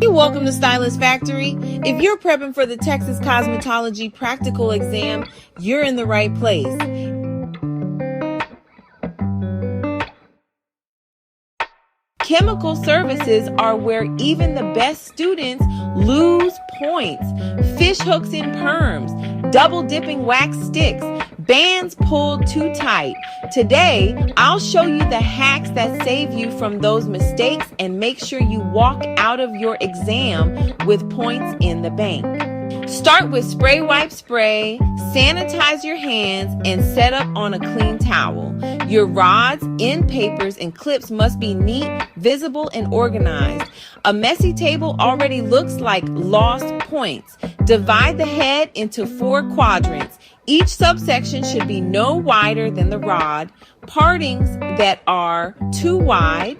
Welcome to Stylist Factory. If you're prepping for the Texas Cosmetology practical exam, you're in the right place. Chemical services are where even the best students lose points. Fish hooks in perms, double dipping wax sticks, bands pulled too tight. Today, I'll show you the hacks that save you from those mistakes and make sure you walk out of your exam with points in the bank. Start with spray wipe spray, sanitize your hands, and set up on a clean towel. Your rods, end papers, and clips must be neat, visible, and organized. A messy table already looks like lost points. Divide the head into 4 quadrants. Each subsection should be no wider than the rod. Partings that are too wide,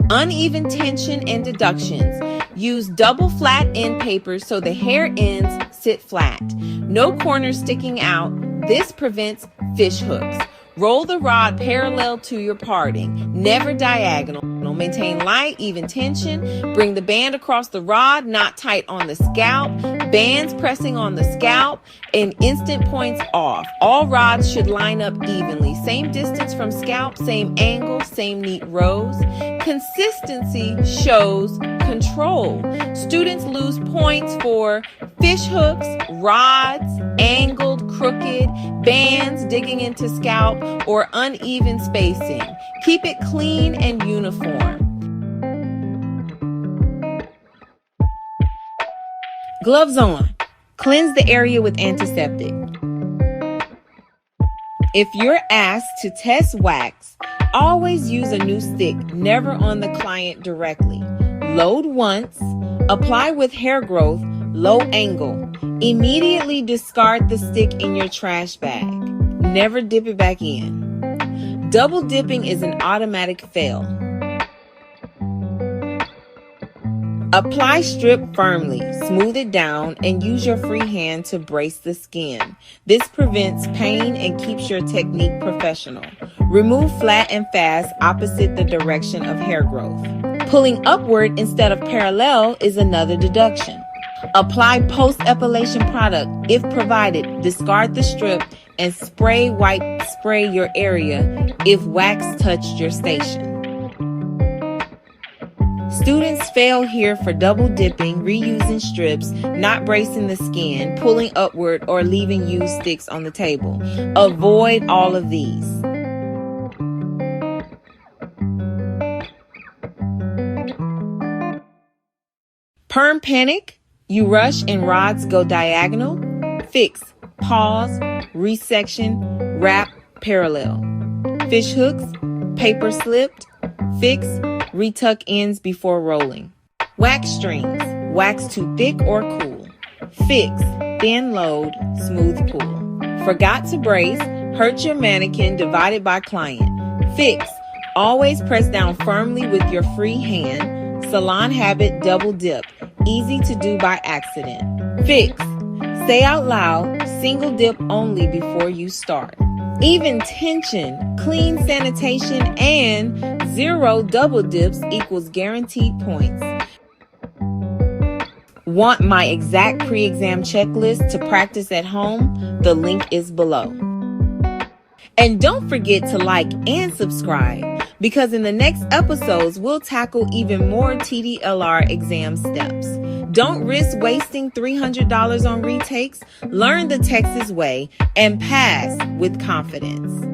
uneven tension and deductions. Use double flat end papers so the hair ends sit flat. No corners sticking out. This prevents fish hooks. Roll the rod parallel to your parting, never diagonal. Maintain light, even tension. Bring the band across the rod, not tight on the scalp. Bands pressing on the scalp and instant points off. All rods should line up evenly. Same distance from scalp, same angle, same neat rows. Consistency shows control. Students lose points for fish hooks, rods, angled, crooked, bands digging into scalp, or uneven spacing. Keep it clean and uniform. Gloves on. Cleanse the area with antiseptic. If you're asked to test wax, always use a new stick, never on the client directly. Load once, apply with hair growth, low angle. Immediately discard the stick in your trash bag. Never dip it back in. Double dipping is an automatic fail. Apply strip firmly, smooth it down, and use your free hand to brace the skin. This prevents pain and keeps your technique professional. Remove flat and fast opposite the direction of hair growth. Pulling upward instead of parallel is another deduction. Apply post-epilation product if provided. Discard the strip and wipe spray your area if wax touched your station. Students fail here for double dipping, reusing strips, not bracing the skin, pulling upward, or leaving used sticks on the table. Avoid all of these. Perm panic. You rush and rods go diagonal. Fix, pause, resection, wrap, parallel. Fish hooks, paper slipped. Fix, retuck ends before rolling. Wax strings, wax too thick or cool. Fix, thin load, smooth pull. Forgot to brace, hurt your mannequin divided by client. Fix, always press down firmly with your free hand. Salon habit, double dip, easy to do by accident. Fix, say out loud, single dip only before you start. Even tension, clean sanitation, and 0 double dips equals guaranteed points. Want my exact pre-exam checklist to practice at home? The link is below. And don't forget to like and subscribe, because in the next episodes, we'll tackle even more TDLR exam steps. Don't risk wasting $300 on retakes. Learn the Texas way and pass with confidence.